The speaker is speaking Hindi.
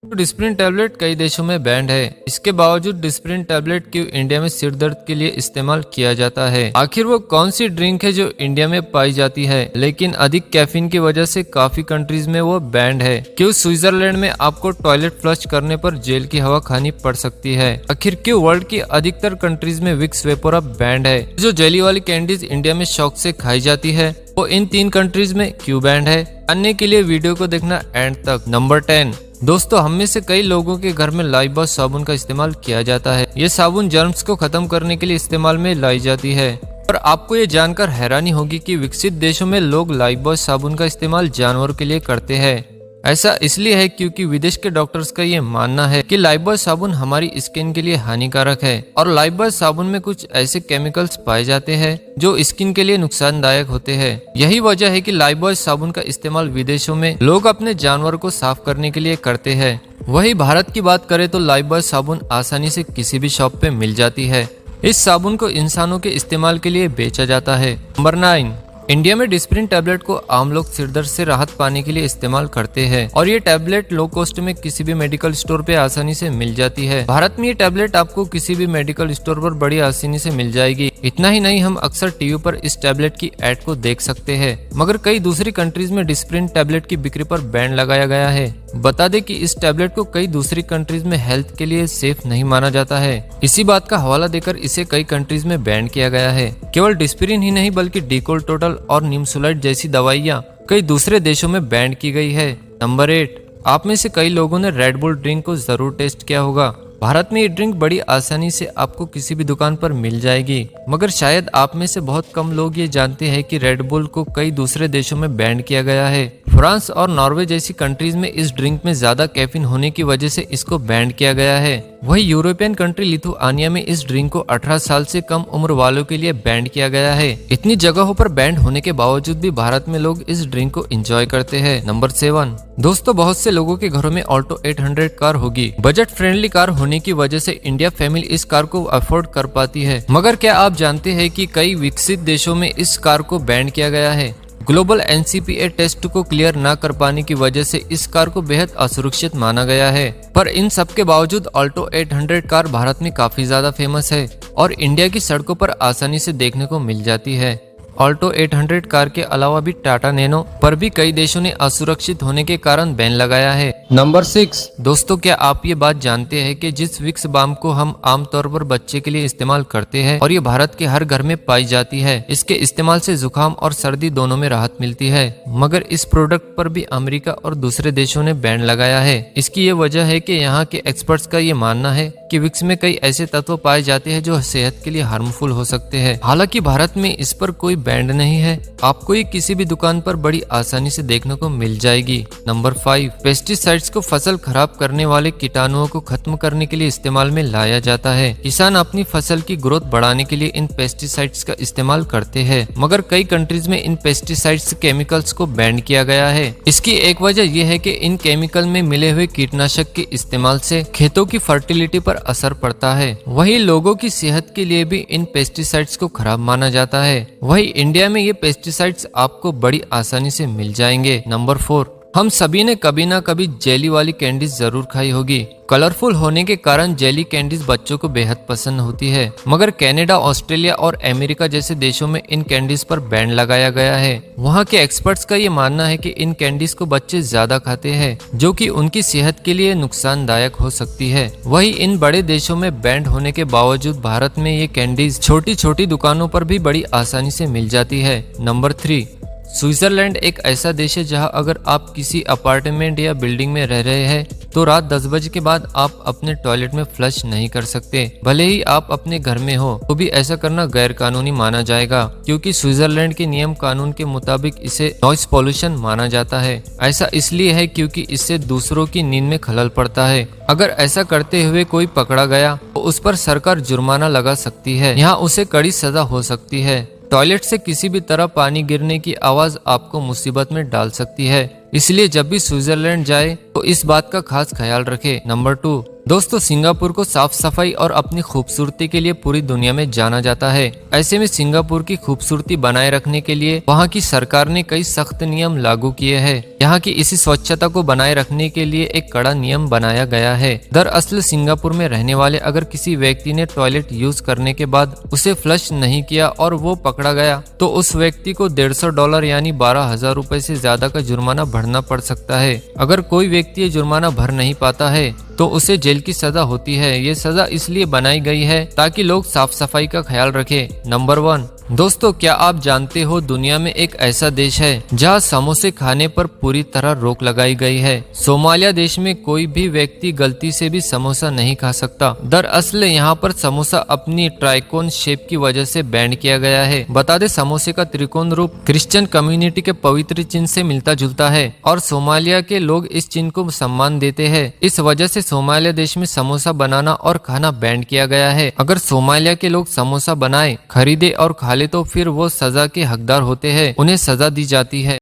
डिस्प्रिन टैबलेट कई देशों में बैंड है। इसके बावजूद डिस्प्रिन टैबलेट क्यों इंडिया में सिर दर्द के लिए इस्तेमाल किया जाता है? आखिर वो कौन सी ड्रिंक है जो इंडिया में पाई जाती है लेकिन अधिक कैफीन की वजह से काफी कंट्रीज में वो बैंड है? क्यों स्विट्जरलैंड में आपको टॉयलेट फ्लश करने पर जेल की हवा खानी पड़ सकती है? आखिर क्यों वर्ल्ड की अधिकतर कंट्रीज में विक्स वेपोरा बैंड है? जो जेली वाली कैंडीज इंडिया में शौक से खाई जाती है वो इन 3 कंट्रीज में क्यों बैंड है? जानने के लिए वीडियो को देखना एंड तक। नंबर 10, दोस्तों, हम में से कई लोगों के घर में लाइफबॉय साबुन का इस्तेमाल किया जाता है। ये साबुन जर्म्स को खत्म करने के लिए इस्तेमाल में लाई जाती है। और आपको ये जानकर हैरानी होगी कि विकसित देशों में लोग लाइफबॉय साबुन का इस्तेमाल जानवरों के लिए करते हैं। ऐसा इसलिए है क्योंकि विदेश के डॉक्टर्स का ये मानना है कि लाइफबॉय साबुन हमारी स्किन के लिए हानिकारक है और लाइफबॉय साबुन में कुछ ऐसे केमिकल्स पाए जाते हैं जो स्किन के लिए नुकसानदायक होते हैं। यही वजह है कि लाइफबॉय साबुन का इस्तेमाल विदेशों में लोग अपने जानवरों को साफ करने के लिए करते हैं। वही भारत की बात करें तो लाइफबॉय साबुन आसानी से किसी भी शॉप पे मिल जाती है। इस साबुन को इंसानों के इस्तेमाल के लिए बेचा जाता है। नंबर 9, इंडिया में डिस्प्रिन टैबलेट को आम लोग सिरदर्द से राहत पाने के लिए इस्तेमाल करते हैं और ये टैबलेट लो कॉस्ट में किसी भी मेडिकल स्टोर पे आसानी से मिल जाती है। भारत में ये टैबलेट आपको किसी भी मेडिकल स्टोर पर बड़ी आसानी से मिल जाएगी। इतना ही नहीं, हम अक्सर टीवी पर इस टैबलेट की एड को देख सकते हैं। मगर कई दूसरी कंट्रीज में डिस्प्रिन टैबलेट की बिक्री पर बैन लगाया गया है। बता दें कि इस टैबलेट को कई दूसरी कंट्रीज में हेल्थ के लिए सेफ नहीं माना जाता है। इसी बात का हवाला देकर इसे कई कंट्रीज में बैन किया गया है। केवल डिस्प्रिन ही नहीं बल्कि डिकोल टोटल और निम्सुलाइड जैसी दवाइयाँ कई दूसरे देशों में बैन की गई है। नंबर 8, आप में से कई लोगों ने रेड बुल ड्रिंक को जरूर टेस्ट किया होगा। भारत में ये ड्रिंक बड़ी आसानी से आपको किसी भी दुकान पर मिल जाएगी, मगर शायद आप में से बहुत कम लोग ये जानते हैं कि रेड बुल को कई दूसरे देशों में बैन किया गया है। फ्रांस और नॉर्वे जैसी कंट्रीज में इस ड्रिंक में ज्यादा कैफीन होने की वजह से इसको बैन किया गया है। वही यूरोपियन कंट्री लिथुआनिया में इस ड्रिंक को 18 साल से कम उम्र वालों के लिए बैन किया गया है। इतनी जगहों पर बैन होने के बावजूद भी भारत में लोग इस ड्रिंक को एंजॉय करते हैं। नंबर 7, दोस्तों, बहुत से लोगों के घरों में ऑल्टो 800 कार होगी। बजट फ्रेंडली कार होने की वजह से इंडिया फैमिली इस कार को अफोर्ड कर पाती है। मगर क्या आप जानते हैं कि कई विकसित देशों में इस कार को बैन किया गया है? ग्लोबल NCPA टेस्ट को क्लियर न कर पाने की वजह से इस कार को बेहद असुरक्षित माना गया है। पर इन सब के बावजूद ऑल्टो 800 कार भारत में काफी ज्यादा फेमस है और इंडिया की सड़कों पर आसानी से देखने को मिल जाती है। ऑल्टो 800 कार के अलावा भी टाटा नैनो पर भी कई देशों ने असुरक्षित होने के कारण बैन लगाया है। नंबर 6, दोस्तों, क्या आप ये बात जानते हैं कि जिस विक्स बाम को हम आमतौर पर बच्चे के लिए इस्तेमाल करते हैं और ये भारत के हर घर में पाई जाती है, इसके इस्तेमाल से जुकाम और सर्दी दोनों में राहत मिलती है। मगर इस प्रोडक्ट पर भी अमेरिका और दूसरे देशों ने बैन लगाया है। इसकी ये वजह है कि यहाँ के एक्सपर्ट्स का ये मानना है कि विक्स में कई ऐसे तत्व पाए जाते हैं जो सेहत के लिए हार्मफुल हो सकते हैं। हालांकि भारत में इस पर कोई बैंड नहीं है। आपको ये किसी भी दुकान पर बड़ी आसानी से देखने को मिल जाएगी। नंबर 5, पेस्टिसाइड्स को फसल खराब करने वाले कीटाणुओं को खत्म करने के लिए इस्तेमाल में लाया जाता है। किसान अपनी फसल की ग्रोथ बढ़ाने के लिए इन पेस्टिसाइड्स का इस्तेमाल करते हैं, मगर कई कंट्रीज में इन पेस्टिसाइड्स केमिकल्स को बैन किया गया है। इसकी एक वजह यह है कि इन केमिकल में मिले हुए कीटनाशक के इस्तेमाल से खेतों की फर्टिलिटी पर असर पड़ता है। वही लोगों की सेहत के लिए भी इन पेस्टिसाइड्स को खराब माना जाता है। वही इंडिया में ये पेस्टिसाइड्स आपको बड़ी आसानी से मिल जाएंगे। नंबर 4, हम सभी ने कभी ना कभी जेली वाली कैंडीज जरूर खाई होगी। कलरफुल होने के कारण जेली कैंडीज बच्चों को बेहद पसंद होती है, मगर कनाडा, ऑस्ट्रेलिया और अमेरिका जैसे देशों में इन कैंडीज पर बैन लगाया गया है। वहाँ के एक्सपर्ट्स का ये मानना है कि इन कैंडीज को बच्चे ज्यादा खाते हैं, जो कि उनकी सेहत के लिए नुकसानदायक हो सकती है। वही इन बड़े देशों में बैन होने के बावजूद भारत में ये कैंडीज छोटी छोटी दुकानों पर भी बड़ी आसानी से मिल जाती है। नंबर 3, स्विट्जरलैंड एक ऐसा देश है जहां अगर आप किसी अपार्टमेंट या बिल्डिंग में रह रहे हैं तो रात 10 बजे के बाद आप अपने टॉयलेट में फ्लश नहीं कर सकते। भले ही आप अपने घर में हो तो भी ऐसा करना गैर कानूनी माना जाएगा, क्योंकि स्विट्जरलैंड के नियम कानून के मुताबिक इसे नॉइस पॉल्यूशन माना जाता है। ऐसा इसलिए है क्योंकि इससे दूसरों की नींद में खलल पड़ता है। अगर ऐसा करते हुए कोई पकड़ा गया तो उस पर सरकार जुर्माना लगा सकती है। यहाँ उसे कड़ी सजा हो सकती है। टॉयलेट से किसी भी तरह पानी गिरने की आवाज आपको मुसीबत में डाल सकती है, इसलिए जब भी स्विट्जरलैंड जाए तो इस बात का खास ख्याल रखें। नंबर 2, दोस्तों, सिंगापुर को साफ सफाई और अपनी खूबसूरती के लिए पूरी दुनिया में जाना जाता है। ऐसे में सिंगापुर की खूबसूरती बनाए रखने के लिए वहाँ की सरकार ने कई सख्त नियम लागू किए हैं। यहाँ की इसी स्वच्छता को बनाए रखने के लिए एक कड़ा नियम बनाया गया है। दरअसल सिंगापुर में रहने वाले अगर किसी व्यक्ति ने टॉयलेट यूज करने के बाद उसे फ्लश नहीं किया और वो पकड़ा गया तो उस व्यक्ति को $150 यानी 12,000 रुपए से ज्यादा का जुर्माना भरना पड़ सकता है। अगर कोई व्यक्ति ये जुर्माना भर नहीं पाता है तो उसे जेल की सजा होती है। ये सजा इसलिए बनाई गई है ताकि लोग साफ सफाई का ख्याल रखें। नंबर 1, दोस्तों क्या आप जानते हो दुनिया में एक ऐसा देश है जहां समोसे खाने पर पूरी तरह रोक लगाई गई है। सोमालिया देश में कोई भी व्यक्ति गलती से भी समोसा नहीं खा सकता। दरअसल यहाँ पर समोसा अपनी ट्राइकोन शेप की वजह से बैन किया गया है। बता दे, समोसे का त्रिकोण रूप क्रिश्चियन कम्युनिटी के पवित्र चिन्ह से मिलता जुलता है और सोमालिया के लोग इस चिन्ह को सम्मान देते हैं। इस वजह से सोमालिया देश में समोसा बनाना और खाना बैन किया गया है। अगर सोमालिया के लोग समोसा बनाए, खरीदे और खा ले तो फिर वो सजा के हकदार होते हैं, उन्हें सजा दी जाती है।